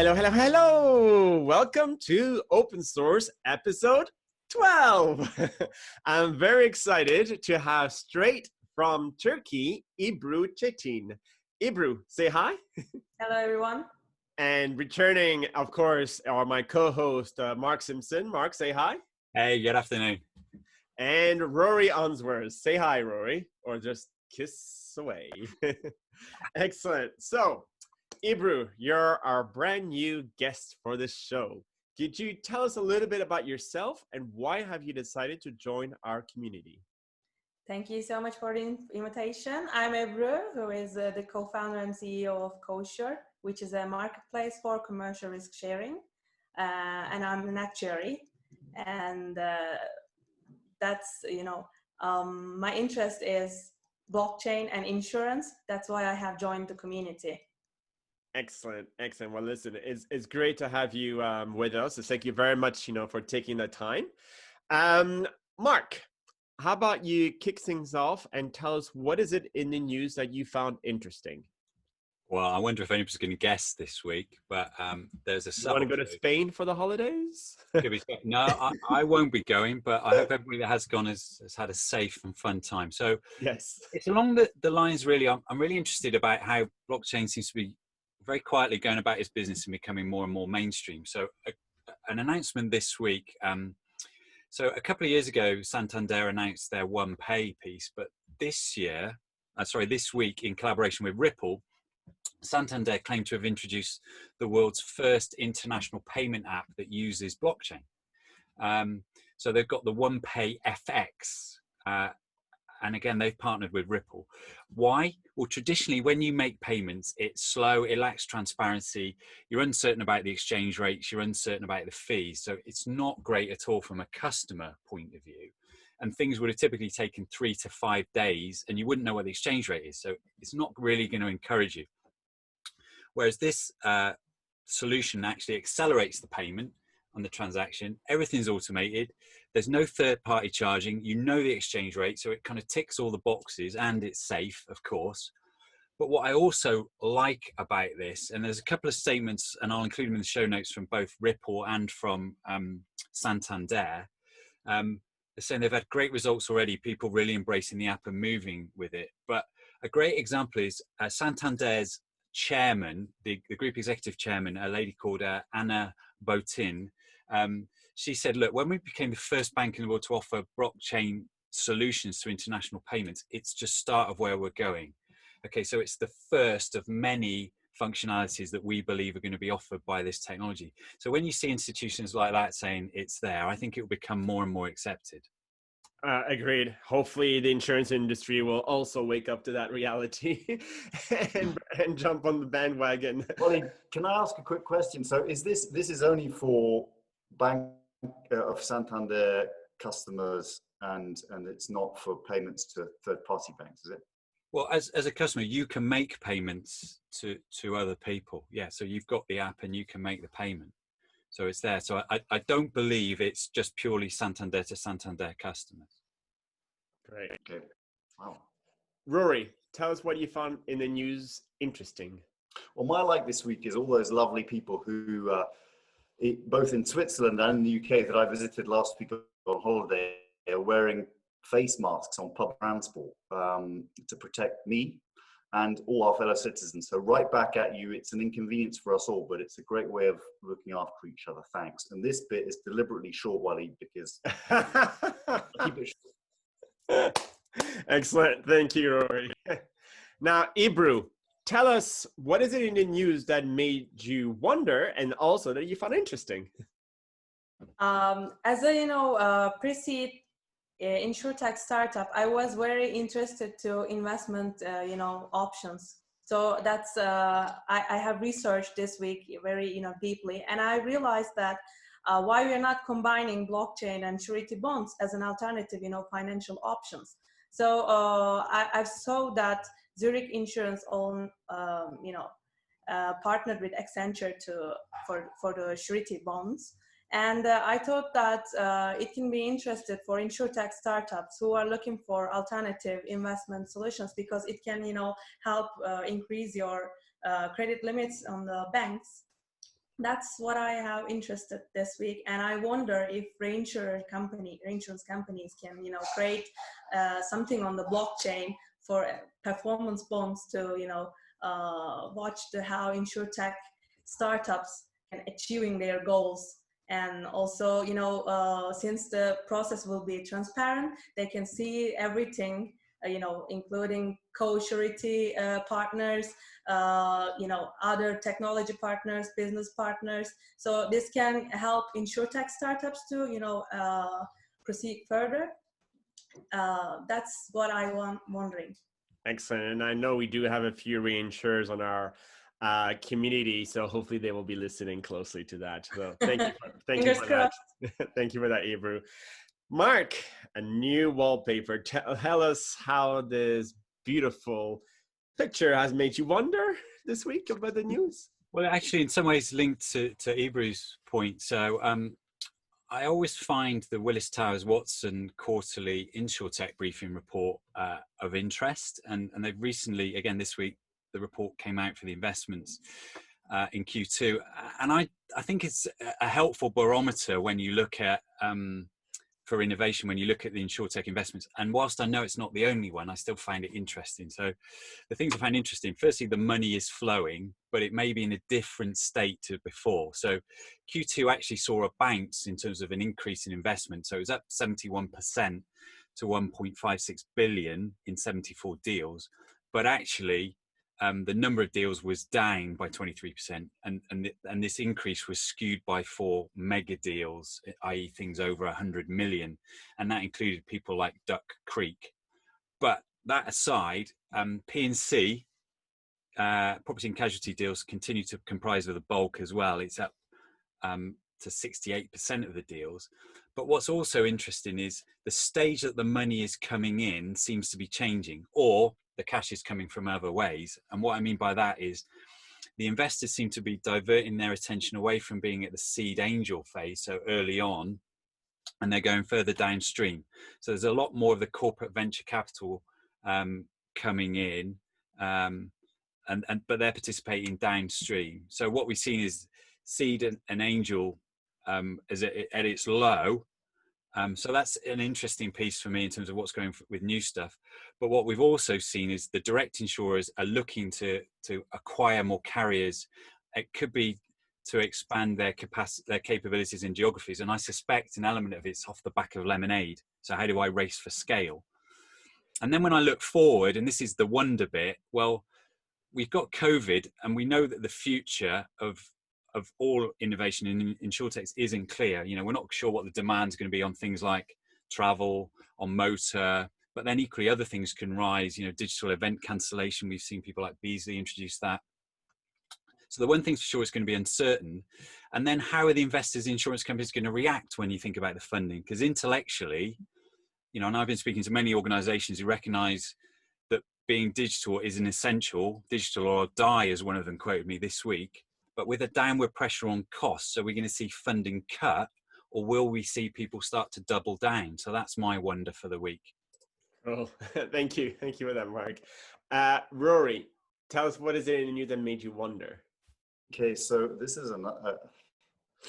Hello, hello, hello. Welcome to Open Source episode 12. I'm very excited to have straight from Turkey, Ebru Çetin. Ebru, say hi. Hello, everyone. And returning, of course, are my co-host, Mark Simpson. Mark, say hi. Hey, good afternoon. And Rory Unsworth. Say hi, Rory, or just kiss away. Excellent. So, Ebru, you're our brand new guest for this show. Could you tell us a little bit about yourself and why have you decided to join our community? Thank you so much for the invitation. I'm Ebru, who is the co-founder and CEO of Kosher, which is a marketplace for commercial risk sharing. And I'm an actuary. And that's, my interest is blockchain and insurance. That's why I have joined the community. Excellent, excellent. Well, listen, it's great to have you with us. So thank you very much, for taking the time. Mark, how about you kick things off and tell us what is it in the news that you found interesting? Well, I wonder if anybody's going to guess this week, but there's a You want to go to Spain for the holidays? No, I won't be going, but I hope everybody that has gone has had a safe and fun time. So yes, it's along the lines, really. I'm really interested about how blockchain seems to be very quietly going about its business and becoming more and more mainstream. So an announcement this week. So a couple of years ago, Santander announced their One Pay piece, but this week, in collaboration with Ripple, Santander claimed to have introduced the world's first international payment app that uses blockchain. So they've got the One Pay FX, and again, they've partnered with Ripple. Why? Well, traditionally, when you make payments, it's slow, it lacks transparency, you're uncertain about the exchange rates, you're uncertain about the fees. So it's not great at all from a customer point of view. And things would have typically taken 3 to 5 days, and you wouldn't know what the exchange rate is. So it's not really going to encourage you. Whereas this solution actually accelerates the payment on the transaction. Everything's automated. There's no third-party charging. You know the exchange rate, so it kind of ticks all the boxes, and it's safe, of course. But what I also like about this, and there's a couple of statements, and I'll include them in the show notes from both Ripple and from Santander. They're saying they've had great results already, people really embracing the app and moving with it. But a great example is Santander's chairman, the group executive chairman, a lady called Ebru Çetin. She said, look, when we became the first bank in the world to offer blockchain solutions to international payments, it's just start of where we're going. Okay, so it's the first of many functionalities that we believe are going to be offered by this technology. So when you see institutions like that saying it's there, I think it will become more and more accepted. Agreed. Hopefully the insurance industry will also wake up to that reality and jump on the bandwagon. Ollie, can I ask a quick question? So is this is only for Bank of Santander customers and it's not for payments to third-party banks, is it? Well, as a customer, you can make payments to other people. Yeah, so you've got the app and you can make the payment. So it's there. So I don't believe it's just purely Santander to Santander customers. Great. Okay. Wow. Rory, tell us what you found in the news interesting. Well, my like this week is all those lovely people who, both in Switzerland and in the UK that I visited last week on holiday, are wearing face masks on public transport to protect me and all our fellow citizens. So right back at you, it's an inconvenience for us all, but it's a great way of looking after each other. Thanks. And this bit is deliberately short, Wally, because keep it short. Excellent. Thank you, Rory. Now, Ebru, tell us, what is it in the news that made you wonder and also that you found interesting? As a, pre-seed InsurTech startup, I was very interested to investment, options. So that's, I have researched this week very, deeply, and I realized that why we're not combining blockchain and surety bonds as an alternative, financial options. So I saw that Zurich Insurance partnered with Accenture for the surety bonds. And I thought that it can be interesting for InsurTech startups who are looking for alternative investment solutions, because it can, help increase your credit limits on the banks. that's what I have interested this week. And I wonder if reinsurance companies can, create something on the blockchain for performance bonds to, watch how InsurTech startups can achieving their goals. And also, since the process will be transparent, they can see everything, including co-surety partners, other technology partners, business partners. So this can help InsurTech startups to, proceed further. That's what I'm wondering. Excellent. And I know we do have a few reinsurers on our community, so hopefully they will be listening closely to that. So thank you for that. Thank you for that, Ebru. Mark, a new wallpaper. Tell us how this beautiful picture has made you wonder this week about the news. Well, actually, in some ways linked to Ebru's point. So I always find the Willis Towers Watson quarterly InsurTech briefing report of interest. And they've recently, again this week, the report came out for the investments in Q2. And I think it's a helpful barometer when you look at, for innovation, when you look at the InsurTech investments. And whilst I know it's not the only one, I still find it interesting. So the things I find interesting, firstly, the money is flowing, but it may be in a different state to before. So Q2 actually saw a bounce in terms of an increase in investment. So it was up 71% to 1.56 billion in 74 deals. But actually, the number of deals was down by 23%, and this increase was skewed by 4 mega deals, i.e. things over 100 million, and that included people like Duck Creek. But that aside, P&C, property and casualty deals, continue to comprise of the bulk as well. It's up to 68% of the deals. But what's also interesting is the stage that the money is coming in seems to be changing, or the cash is coming from other ways. And what I mean by that is the investors seem to be diverting their attention away from being at the seed angel phase, so early on, and they're going further downstream. So there's a lot more of the corporate venture capital coming in, but they're participating downstream. So what we've seen is seed and angel is at its low. So that's an interesting piece for me in terms of what's going with new stuff. But what we've also seen is the direct insurers are looking to acquire more carriers. It could be to expand their capabilities in geographies. And I suspect an element of it's off the back of Lemonade. So how do I race for scale? And then when I look forward, and this is the wonder bit, well, we've got COVID, and we know that the future of all innovation in InsurTech isn't clear. We're not sure what the demand is going to be on things like travel, on motor, but then equally other things can rise. Digital event cancellation. We've seen people like Beasley introduce that. So the one thing for sure is going to be uncertain. And then how are the investors, insurance companies going to react when you think about the funding? Because intellectually, and I've been speaking to many organizations who recognize that being digital is an essential, digital or die, as one of them quoted me this week. But with a downward pressure on costs, are we going to see funding cut, or will we see people start to double down? So that's my wonder for the week. Oh, thank you for that, Mark. Rory, tell us, what is it in you that made you wonder? Okay, so this is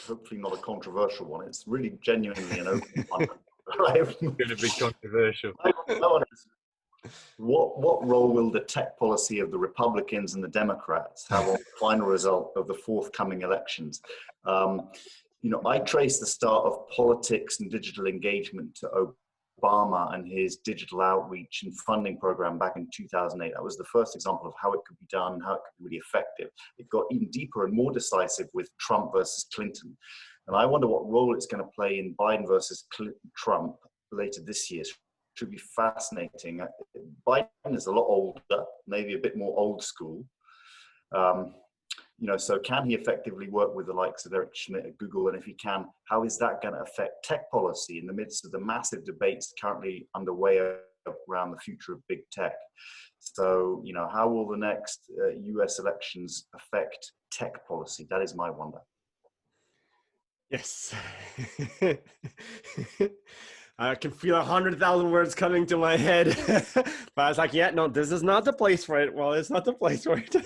hopefully not a controversial one. It's really genuinely an open one. It's going to be controversial. What role will the tech policy of the Republicans and the Democrats have on the final result of the forthcoming elections? I trace the start of politics and digital engagement to Obama and his digital outreach and funding program back in 2008. That was the first example of how it could be done, how it could be really effective. It got even deeper and more decisive with Trump versus Clinton. And I wonder what role it's going to play in Biden versus Trump later this year. Should be fascinating. Biden is a lot older, maybe a bit more old school. So can he effectively work with the likes of Eric Schmidt at Google? And if he can, how is that going to affect tech policy in the midst of the massive debates currently underway around the future of big tech? So, how will the next US elections affect tech policy? That is my wonder. Yes. I can feel 100,000 words coming to my head. But I was like, yeah, no, this is not the place for it. Well, it's not the place for it.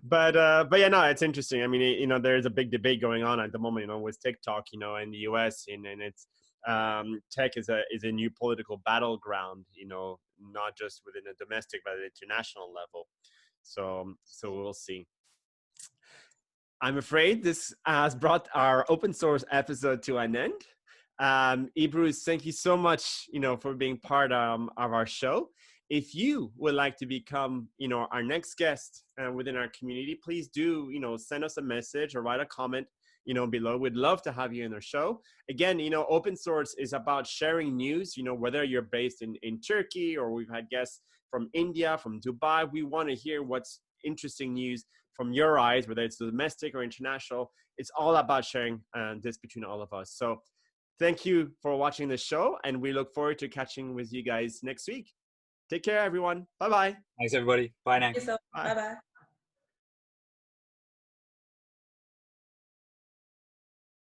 but yeah, no, it's interesting. I mean, there's a big debate going on at the moment, with TikTok, in the US, and it's tech is a new political battleground, not just within a domestic but at an international level. So we'll see. I'm afraid this has brought our open source episode to an end. Ebru, thank you so much, for being part of our show. If you would like to become, our next guest within our community, please do, send us a message or write a comment, below. We'd love to have you in our show. Again, open source is about sharing news, whether you're based in Turkey or we've had guests from India, from Dubai. We want to hear what's interesting news from your eyes, whether it's domestic or international. It's all about sharing this between all of us. So thank you for watching the show, and we look forward to catching with you guys next week. Take care, everyone. Bye-bye. Thanks, everybody. Bye now. Bye-bye.